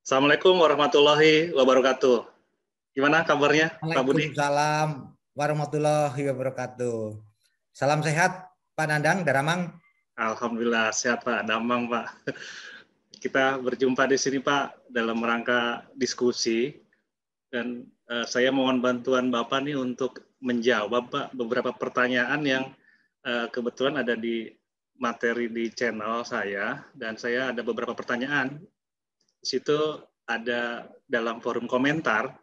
Assalamualaikum warahmatullahi wabarakatuh. Gimana kabarnya, Pak Budi? Waalaikumsalam warahmatullahi wabarakatuh. Salam sehat, Pak Nandang, Daramang. Alhamdulillah sehat, Pak. Damang, Pak. Kita berjumpa di sini, Pak, dalam rangka diskusi. Dan saya mohon bantuan Bapak nih untuk menjawab, Pak, beberapa pertanyaan yang kebetulan ada di materi di channel saya. Dan saya ada beberapa pertanyaan. Di situ ada dalam forum komentar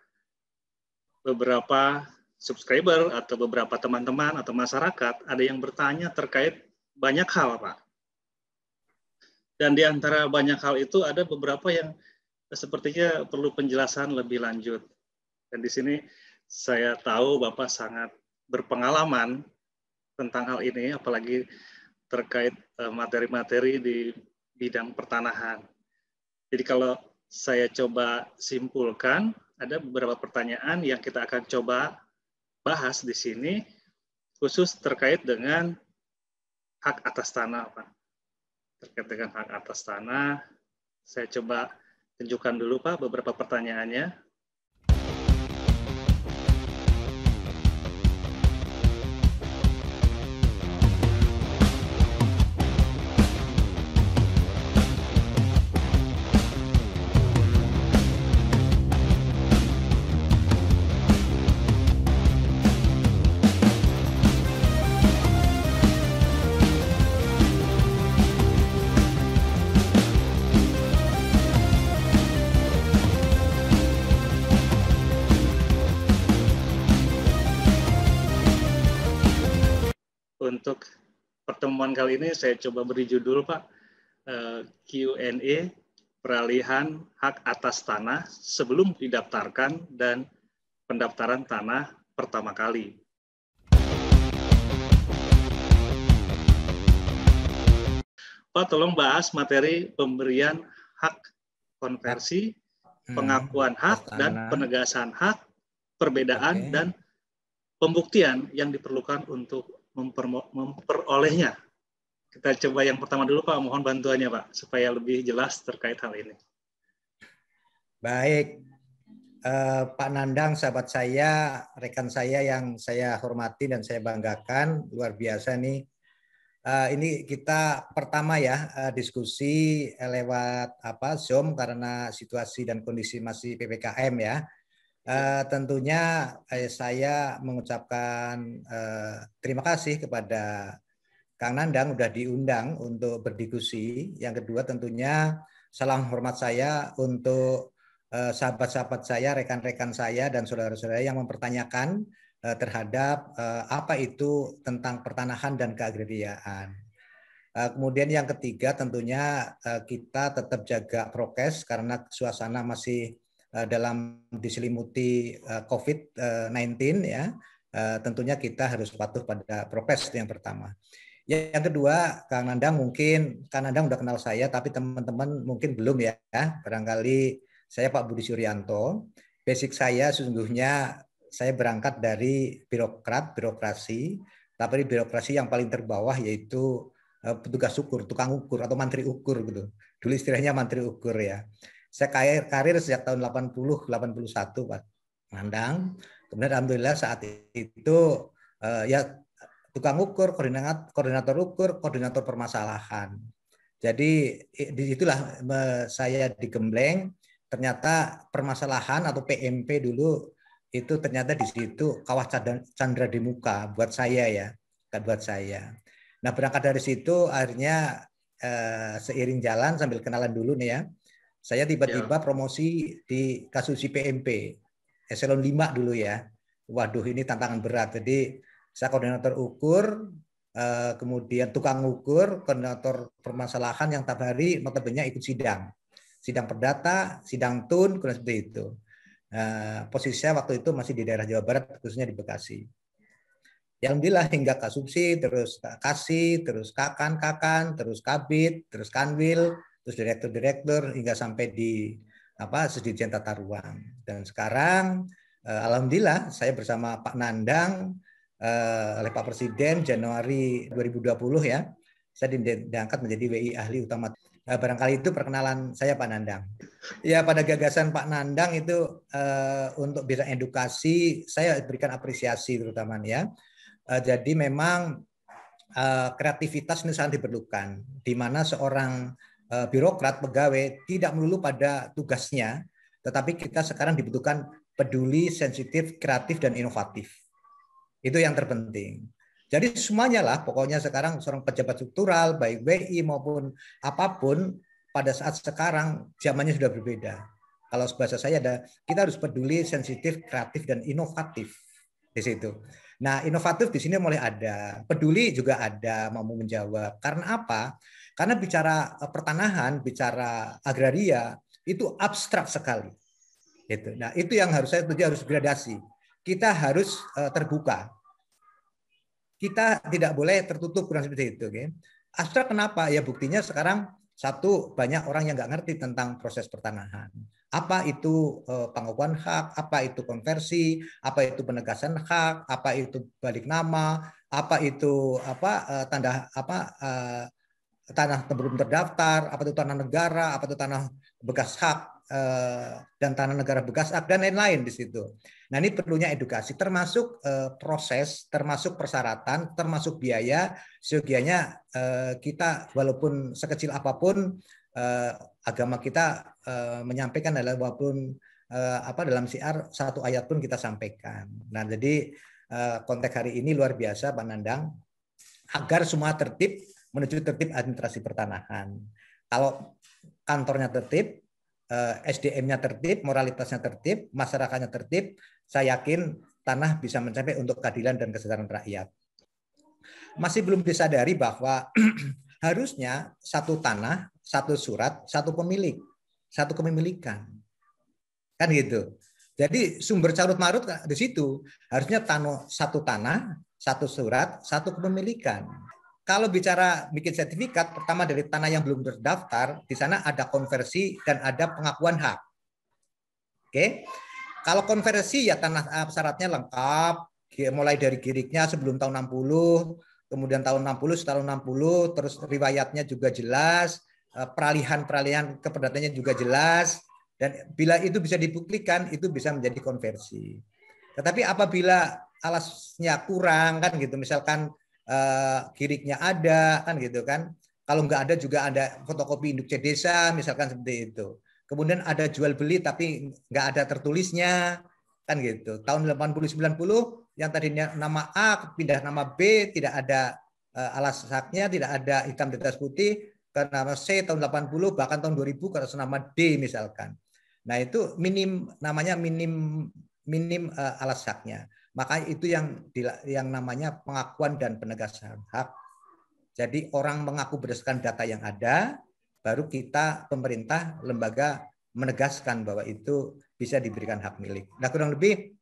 beberapa subscriber atau beberapa teman-teman atau masyarakat ada yang bertanya terkait banyak hal, Pak. Dan di antara banyak hal itu ada beberapa yang sepertinya perlu penjelasan lebih lanjut. Dan di sini saya tahu Bapak sangat berpengalaman tentang hal ini, apalagi terkait materi-materi di bidang pertanahan. Jadi kalau saya coba simpulkan, ada beberapa pertanyaan yang kita akan coba bahas di sini, khusus terkait dengan hak atas tanah, Pak. Terkait dengan hak atas tanah, saya coba tunjukkan dulu, Pak, beberapa pertanyaannya. Untuk pertemuan kali ini saya coba beri judul, Pak, Q&A peralihan hak atas tanah sebelum didaftarkan dan pendaftaran tanah pertama kali. Pak, tolong bahas materi pemberian hak konversi, pengakuan hak, dan penegasan hak, perbedaan, dan pembuktian yang diperlukan untuk memperolehnya. Kita coba yang pertama dulu, Pak. Mohon bantuannya, Pak, supaya lebih jelas terkait hal ini. Baik, Pak Nandang, sahabat saya, rekan saya yang saya hormati dan saya banggakan, luar biasa nih. Ini kita pertama ya diskusi lewat Zoom karena situasi dan kondisi masih PPKM ya. Tentunya saya mengucapkan terima kasih kepada Kang Nandang udah diundang untuk berdiskusi. Yang kedua tentunya salam hormat saya untuk sahabat-sahabat saya, rekan-rekan saya dan saudara-saudara yang mempertanyakan terhadap apa itu tentang pertanahan dan keagrariaan. Kemudian yang ketiga tentunya kita tetap jaga prokes karena suasana masih dalam diselimuti COVID-19 ya. Tentunya kita harus patuh pada prokes yang pertama. Yang kedua, Kang Nandang udah kenal saya, tapi teman-teman mungkin belum ya. Barangkali saya Pak Budi Suryanto. Basic saya sesungguhnya saya berangkat dari birokrasi, tapi birokrasi yang paling terbawah yaitu petugas ukur, tukang ukur atau mantri ukur gitu. Dulu istilahnya mantri ukur ya. Saya karir sejak tahun 80-81 Pak Nandang. Kemudian alhamdulillah saat itu ya tukang ukur, koordinator ukur, koordinator permasalahan. Jadi disitulah saya digembleng. Ternyata permasalahan atau PMP dulu itu ternyata di situ kawah candra di muka buat saya ya, buat saya. Nah berangkat dari situ akhirnya seiring jalan sambil kenalan dulu nih ya. Saya tiba-tiba promosi di kasus PMP, eselon 5 dulu ya. Waduh ini tantangan berat. Jadi saya koordinator ukur, kemudian tukang ukur, koordinator permasalahan yang tiap hari notabene ikut sidang. Sidang perdata, sidang tun, seperti itu. Posisi saya waktu itu masih di daerah Jawa Barat, khususnya di Bekasi. Alhamdulillah hingga kasubsi, terus kasih, terus kakan, terus kabit, terus kanwil, terus direktur, hingga sampai di Sesdijen Tata Ruang. Dan sekarang alhamdulillah saya bersama Pak Nandang oleh Pak Presiden Januari 2020 ya. Saya diangkat menjadi WI ahli utama. Barangkali itu perkenalan saya Pak Nandang. Ya, pada gagasan Pak Nandang itu untuk bidang edukasi saya berikan apresiasi terutama ya. Jadi memang kreativitas ini sangat diperlukan, di mana seorang birokrat pegawai tidak melulu pada tugasnya, tetapi kita sekarang dibutuhkan peduli, sensitif, kreatif, dan inovatif. Itu yang terpenting. Jadi semuanya lah, pokoknya sekarang seorang pejabat struktural, baik BI maupun apapun, pada saat sekarang zamannya sudah berbeda. Kalau bahasa saya ada, kita harus peduli, sensitif, kreatif, dan inovatif di situ. Nah, inovatif di sini mulai ada, peduli juga ada, mau menjawab. Karena apa? Karena bicara pertanahan, bicara agraria itu abstrak sekali. Gitu. Nah, itu yang harus saya harus gradasi. Kita harus terbuka. Kita tidak boleh tertutup kurang seperti itu. Okay? Abstrak kenapa? Ya buktinya sekarang satu, banyak orang yang nggak ngerti tentang proses pertanahan. Apa itu pengakuan hak, apa itu konversi, apa itu penegasan hak, apa itu balik nama, apa itu tanda tanah belum terdaftar, apa itu tanah negara, apa itu tanah bekas hak dan tanah negara bekas hak dan lain-lain di situ. Nah, ini perlunya edukasi, termasuk proses, termasuk persyaratan, termasuk biaya. Seyogianya kita walaupun sekecil apapun agama kita menyampaikan adalah walaupun dalam syiar satu ayat pun kita sampaikan. Nah, jadi konteks hari ini luar biasa Pak Nandang, agar semua tertib menuju tertib administrasi pertanahan. Kalau kantornya tertib, SDM-nya tertib, moralitasnya tertib, masyarakatnya tertib, saya yakin tanah bisa mencapai untuk keadilan dan kesejahteraan rakyat. Masih belum disadari bahwa harusnya satu tanah, satu surat, satu pemilik, satu kepemilikan. Kan gitu. Jadi sumber carut marut di situ. Harusnya satu tanah, satu surat, satu kepemilikan. Kalau bicara bikin sertifikat, pertama dari tanah yang belum terdaftar, di sana ada konversi dan ada pengakuan hak. Oke, kalau konversi ya tanah syaratnya lengkap, mulai dari giriknya sebelum tahun 60, kemudian tahun 60, setelah 60, terus riwayatnya juga jelas, peralihan keperdatannya juga jelas, dan bila itu bisa dibuktikan, itu bisa menjadi konversi. Tetapi apabila alasnya kurang, kan gitu, misalkan giriknya ada kan gitu kan, kalau nggak ada juga ada fotokopi induk C desa misalkan seperti itu, kemudian ada jual beli tapi nggak ada tertulisnya kan gitu, tahun 80-90 yang tadinya nama A pindah nama B, tidak ada alas haknya, tidak ada hitam di atas putih, ke nama C tahun 80 bahkan tahun 2000 ke atas nama D misalkan. Nah itu namanya minim alas haknya. Maka itu yang namanya pengakuan dan penegasan hak. Jadi orang mengaku berdasarkan data yang ada, baru kita pemerintah lembaga menegaskan bahwa itu bisa diberikan hak milik. Nah kurang lebih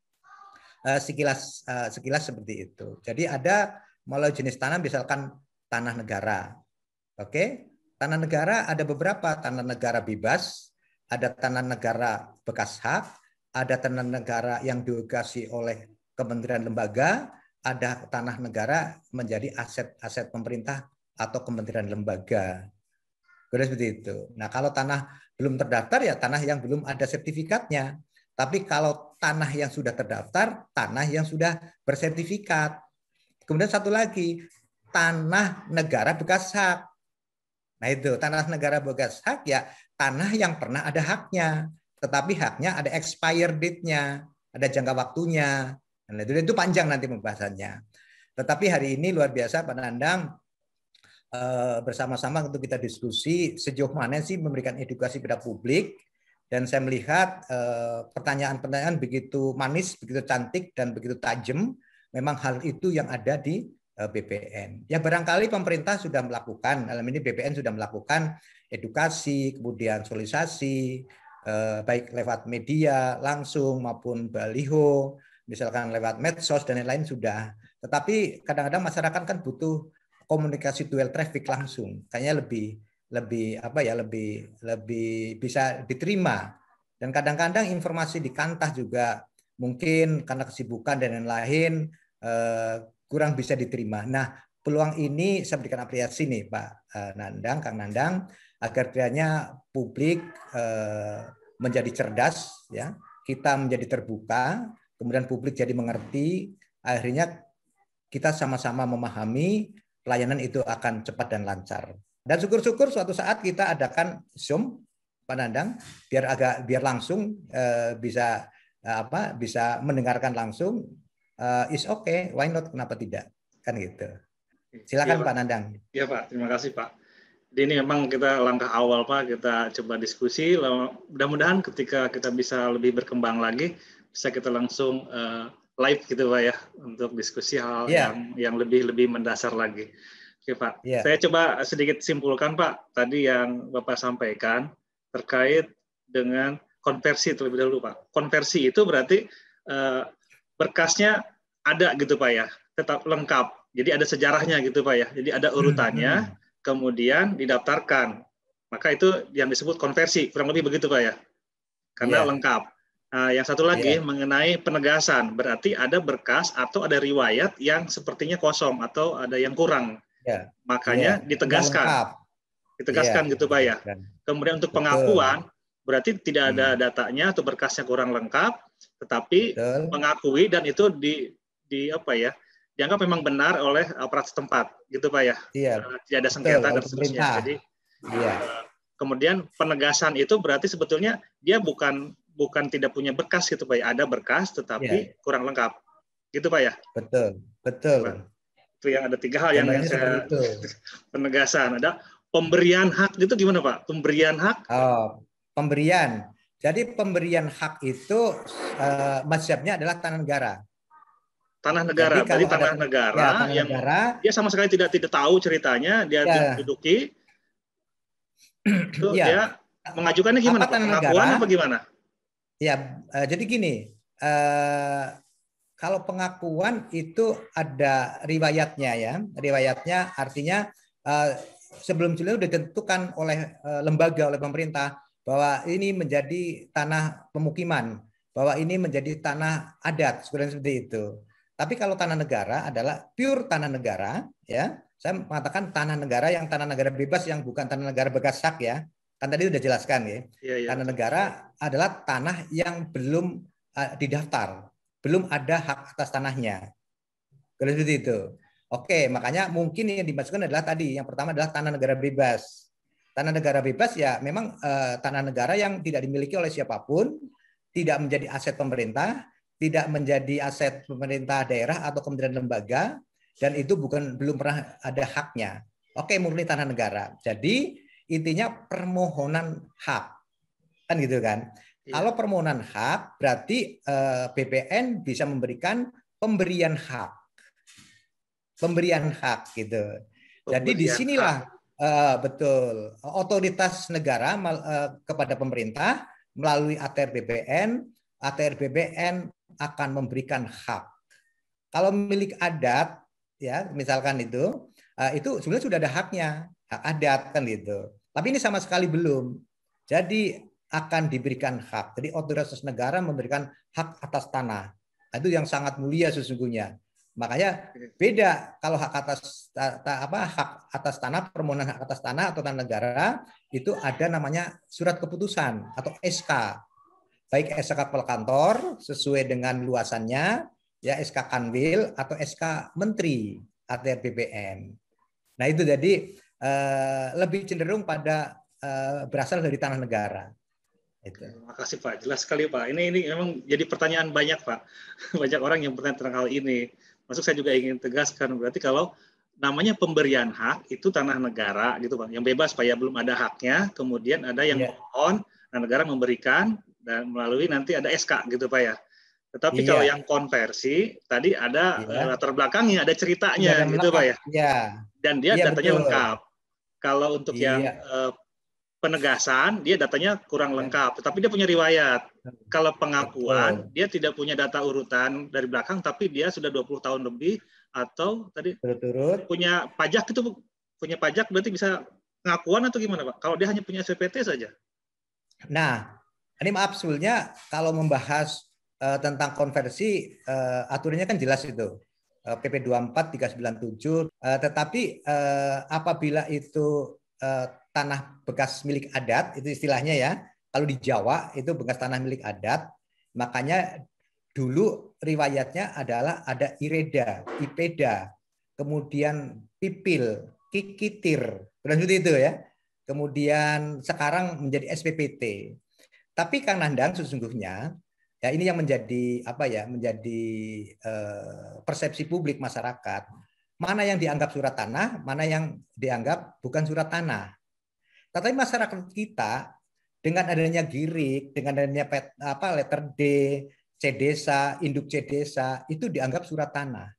sekilas seperti itu. Jadi ada mulai jenis tanah misalkan tanah negara. Oke, tanah negara ada beberapa, tanah negara bebas, ada tanah negara bekas hak, ada tanah negara yang diogasi oleh kementerian lembaga, ada tanah negara menjadi aset pemerintah atau kementerian lembaga. Kira seperti itu. Nah, kalau tanah belum terdaftar ya tanah yang belum ada sertifikatnya. Tapi kalau tanah yang sudah terdaftar, tanah yang sudah bersertifikat. Kemudian satu lagi, tanah negara bekas hak. Nah, itu tanah negara bekas hak ya tanah yang pernah ada haknya, tetapi haknya ada expire date-nya, ada jangka waktunya. Nah, itu panjang nanti pembahasannya. Tetapi hari ini luar biasa Pak Nandang, bersama-sama untuk kita diskusi sejauh mana sih memberikan edukasi kepada publik, dan saya melihat pertanyaan-pertanyaan begitu manis, begitu cantik dan begitu tajam. Memang hal itu yang ada di BPN. Ya barangkali pemerintah sudah melakukan, dalam ini BPN sudah melakukan edukasi, kemudian sosialisasi, baik lewat media langsung maupun baliho, misalkan lewat medsos dan lain-lain sudah. Tetapi kadang-kadang masyarakat kan butuh komunikasi dual traffic langsung, kayaknya lebih bisa diterima. Dan kadang-kadang informasi di kantah juga mungkin karena kesibukan dan lain-lain kurang bisa diterima. Nah, peluang ini saya berikan apresiasi nih Pak Nandang, Kang Nandang, agar kiranya publik menjadi cerdas, ya, kita menjadi terbuka, kemudian publik jadi mengerti, akhirnya kita sama-sama memahami pelayanan itu akan cepat dan lancar. Dan syukur-syukur suatu saat kita adakan Zoom, Pak Nandang, biar langsung bisa bisa mendengarkan langsung. Is okay, why not? Kenapa tidak? Kan gitu. Silakan, Pak. Pak Nandang. Iya Pak, terima kasih Pak. Jadi ini memang kita langkah awal Pak, kita coba diskusi. Mudah-mudahan ketika kita bisa lebih berkembang lagi, bisa kita langsung live gitu Pak ya, untuk diskusi hal yang lebih mendasar lagi. Oke Pak, saya coba sedikit simpulkan Pak, tadi yang Bapak sampaikan terkait dengan konversi terlebih dahulu Pak. Konversi itu berarti berkasnya ada gitu Pak ya, tetap lengkap. Jadi ada sejarahnya gitu Pak ya. Jadi ada urutannya, kemudian didaftarkan. Maka itu yang disebut konversi, kurang lebih begitu Pak ya. Karena lengkap. Nah, yang satu lagi mengenai penegasan, berarti ada berkas atau ada riwayat yang sepertinya kosong atau ada yang kurang. Makanya ditegaskan. Ditegaskan gitu Pak ya. Kemudian untuk pengakuan, berarti tidak ada datanya atau berkasnya kurang lengkap, tetapi mengakui dan itu dianggap memang benar oleh aparat setempat, gitu Pak ya. Tidak ada sengketa dan seterusnya. Jadi kemudian penegasan itu berarti sebetulnya dia bukan tidak punya berkas gitu Pak ya. Ada berkas tetapi kurang lengkap, gitu Pak ya. Betul. Itu yang ada 3 hal yang saya penegasan. Ada pemberian hak itu gimana Pak? Pemberian hak? Pemberian. Jadi pemberian hak itu mazhabnya adalah tanah negara. Tanah negara, berarti tanah negara yang dia sama sekali tidak tahu ceritanya, dia duduki, itu dia mengajukannya gimana Pak? Pengakuan apa gimana? Ya, jadi gini, kalau pengakuan itu ada riwayatnya ya, riwayatnya artinya sebelum-sebelumnya ditentukan oleh lembaga, oleh pemerintah bahwa ini menjadi tanah pemukiman, bahwa ini menjadi tanah adat, seperti itu. Tapi kalau tanah negara adalah pure tanah negara, ya. Saya mengatakan tanah negara yang tanah negara bebas, yang bukan tanah negara bekas hak ya. Kan tadi sudah jelaskan ya. Tanah negara adalah tanah yang belum didaftar, belum ada hak atas tanahnya. Kalau seperti itu. Oke, makanya mungkin yang dimaksudkan adalah tadi, yang pertama adalah tanah negara bebas. Tanah negara bebas ya memang tanah negara yang tidak dimiliki oleh siapapun, tidak menjadi aset pemerintah, tidak menjadi aset pemerintah daerah atau kementerian lembaga, dan itu belum pernah ada haknya. Oke, murni tanah negara. Jadi intinya permohonan hak, kan gitu kan? Kalau permohonan hak berarti BPN bisa memberikan pemberian hak, gitu. Jadi disinilah betul otoritas negara kepada pemerintah melalui ATR BPN akan memberikan hak. Kalau milik adat, ya misalkan itu sebenarnya sudah ada haknya, hak adat kan gitu. Tapi ini sama sekali belum. Jadi akan diberikan hak. Jadi otoritas negara memberikan hak atas tanah. Itu yang sangat mulia sesungguhnya. Makanya beda kalau hak atas tanah, permohonan hak atas tanah atau tanah negara itu ada namanya surat keputusan atau SK. Baik SK kepala kantor sesuai dengan luasannya, ya SK Kanwil atau SK Menteri ATR BPN. Nah itu jadi lebih cenderung pada berasal dari tanah negara. Itu. Terima kasih Pak, jelas sekali Pak. Ini memang jadi pertanyaan banyak Pak. Banyak orang yang bertanya tentang hal ini. Masuk saya juga ingin tegaskan, berarti kalau namanya pemberian hak itu tanah negara gitu Pak, yang bebas Pak ya, belum ada haknya, kemudian ada yang mohon, nah negara memberikan dan melalui nanti ada SK gitu Pak ya. Tetapi kalau yang konversi tadi ada latar belakangnya, ada ceritanya gitu Pak ya. Dan dia datanya lengkap. Kalau untuk yang penegasan dia datanya kurang lengkap, tetapi dia punya riwayat. Kalau pengakuan dia tidak punya data urutan dari belakang, tapi dia sudah 20 tahun lebih atau tadi punya pajak itu, punya pajak berarti bisa pengakuan atau gimana Pak? Kalau dia hanya punya SPT saja. Nah, ini maaf sebetulnya kalau membahas tentang konversi aturannya kan jelas itu. PP 24 397, tetapi apabila itu tanah bekas milik adat, itu istilahnya ya, Kalau di Jawa itu bekas tanah milik adat, makanya dulu riwayatnya adalah ada ireda, ipeda, kemudian pipil, kikitir, dan seperti itu ya. Kemudian sekarang menjadi SPPT. Tapi Kang Nandang sesungguhnya ya ini yang menjadi apa ya, menjadi persepsi publik masyarakat. Mana yang dianggap surat tanah, mana yang dianggap bukan surat tanah. Tetapi masyarakat kita dengan adanya girik, dengan adanya letter D, C desa, induk C desa, itu dianggap surat tanah.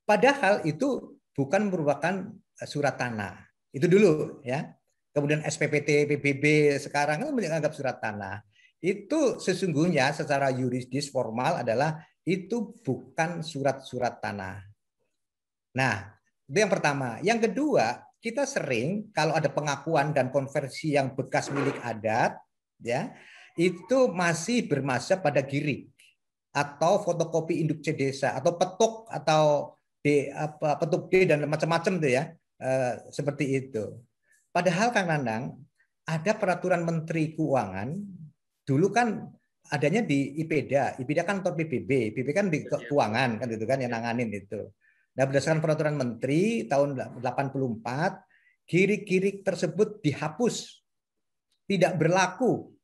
Padahal itu bukan merupakan surat tanah. Itu dulu ya. Kemudian SPPT, PBB sekarang kan dianggap surat tanah. Itu sesungguhnya secara yuridis formal adalah itu bukan surat-surat tanah. Nah, itu yang pertama. Yang kedua, kita sering kalau ada pengakuan dan konversi yang bekas milik adat, ya, itu masih bermasa pada girik atau fotokopi induk C desa atau petuk atau petuk D dan macam-macam tuh ya, seperti itu. Padahal Kang Nandang ada peraturan Menteri Keuangan dulu kan adanya di IPEDA, IPEDA kan kantor PBB, PBB kan di keuangan kan itu kan yang nanganin itu. Nah, berdasarkan peraturan Menteri tahun 84, girik-girik tersebut dihapus, tidak berlaku.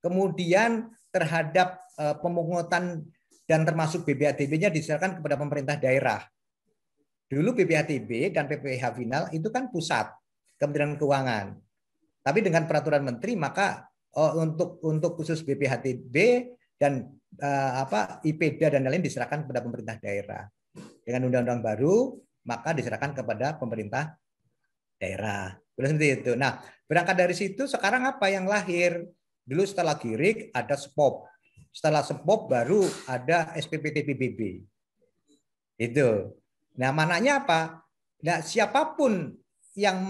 Kemudian terhadap pemungutan dan termasuk BPHTB-nya diserahkan kepada pemerintah daerah. Dulu BPHTB dan PPH final itu kan pusat, Kementerian Keuangan. Tapi dengan peraturan Menteri maka untuk khusus BPHTB dan IPEDA dan lain diserahkan kepada pemerintah daerah. Dengan undang-undang baru, maka diserahkan kepada pemerintah daerah. Seperti itu. Nah, berangkat dari situ, sekarang apa yang lahir? Dulu setelah girik ada SPOP. Setelah SPOP baru ada SPPT PBB. Itu. Nah, maknanya apa? Nah, siapapun yang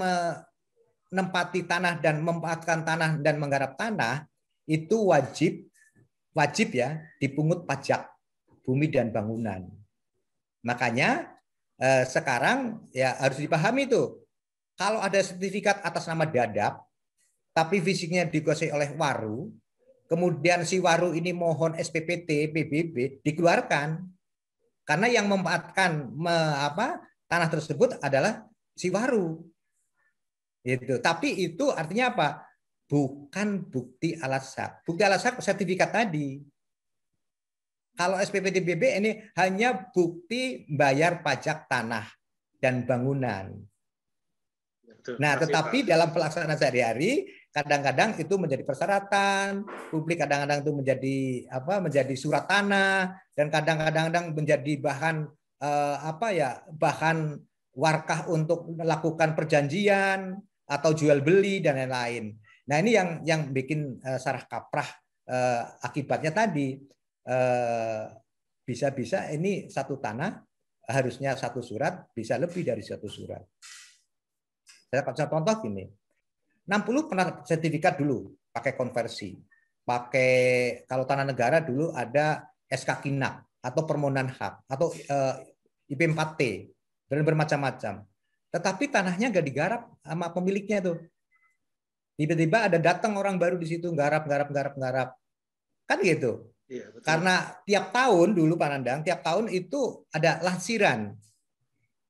menempati tanah dan memanfaatkan tanah dan menggarap tanah, itu wajib ya dipungut pajak bumi dan bangunan. Makanya sekarang ya harus dipahami tuh, kalau ada sertifikat atas nama dadap, tapi fisiknya dikuasai oleh waru, kemudian si waru ini mohon SPPT, PBB, dikeluarkan. Karena yang memanfaatkan tanah tersebut adalah si waru. Itu. Tapi itu artinya apa? Bukan bukti alat sah. Bukti alat sah sertifikat tadi. Kalau SPPT PBB ini hanya bukti bayar pajak tanah dan bangunan. Nah, tetapi dalam pelaksanaan sehari-hari kadang-kadang itu menjadi persyaratan, publik kadang-kadang itu menjadi surat tanah dan kadang-kadang menjadi bahan bahan warkah untuk melakukan perjanjian atau jual beli dan lain-lain. Nah, ini yang bikin sarah kaprah akibatnya tadi. Bisa-bisa ini satu tanah harusnya satu surat, bisa lebih dari satu surat. Saya contoh gini, 60 pernah sertifikat dulu pakai konversi, pakai kalau tanah negara dulu ada SK Kinak atau permohonan hak atau IP4T dan bermacam-macam. Tetapi tanahnya nggak digarap sama pemiliknya tuh. Tiba-tiba ada datang orang baru di situ garap, kan gitu. Iya, betul. Karena tiap tahun dulu Pak Nandang, tiap tahun itu ada lansiran.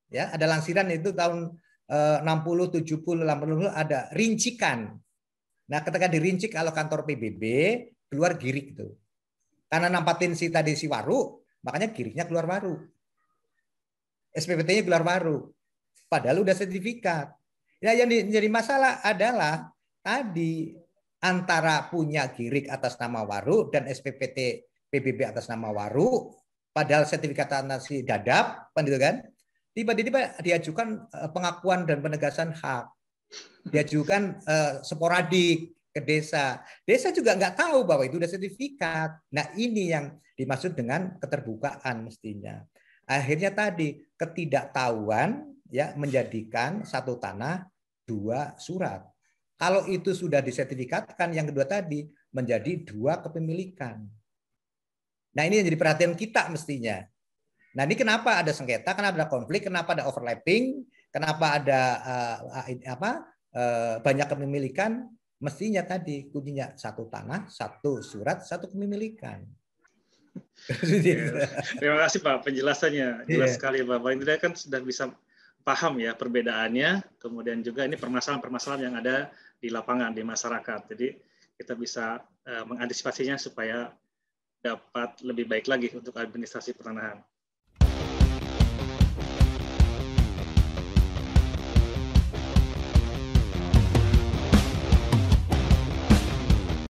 Ya, ada lansiran itu tahun 60, 70, 80 ada rincikan. Nah, ketika dirincik kalau kantor PBB keluar girik itu. Karena nampatin si waru, makanya giriknya keluar waru. SPPT-nya keluar waru. Padahal udah sertifikat. Nah, yang jadi masalah adalah tadi antara punya girik atas nama waru dan SPPT PBB atas nama waru, padahal sertifikat tanah si dadap, kan? Tiba-tiba diajukan pengakuan dan penegasan hak, diajukan sporadik ke desa. Desa juga nggak tahu bahwa itu udah sertifikat. Nah, ini yang dimaksud dengan keterbukaan mestinya. Akhirnya tadi ketidaktahuan ya menjadikan satu tanah dua surat. Kalau itu sudah disertifikatkan, yang kedua tadi menjadi dua kepemilikan. Nah, ini yang jadi perhatian kita mestinya. Nah, ini kenapa ada sengketa, kenapa ada konflik, kenapa ada overlapping, kenapa ada banyak kepemilikan. mestinya tadi kuncinya satu tanah, satu surat, satu kepemilikan. Terima kasih Pak penjelasannya, jelas sekali Pak. Paling tidak kan sudah bisa paham ya perbedaannya, kemudian juga ini permasalahan-permasalahan yang ada di lapangan, di masyarakat. Jadi kita bisa mengantisipasinya supaya dapat lebih baik lagi untuk administrasi pertanahan.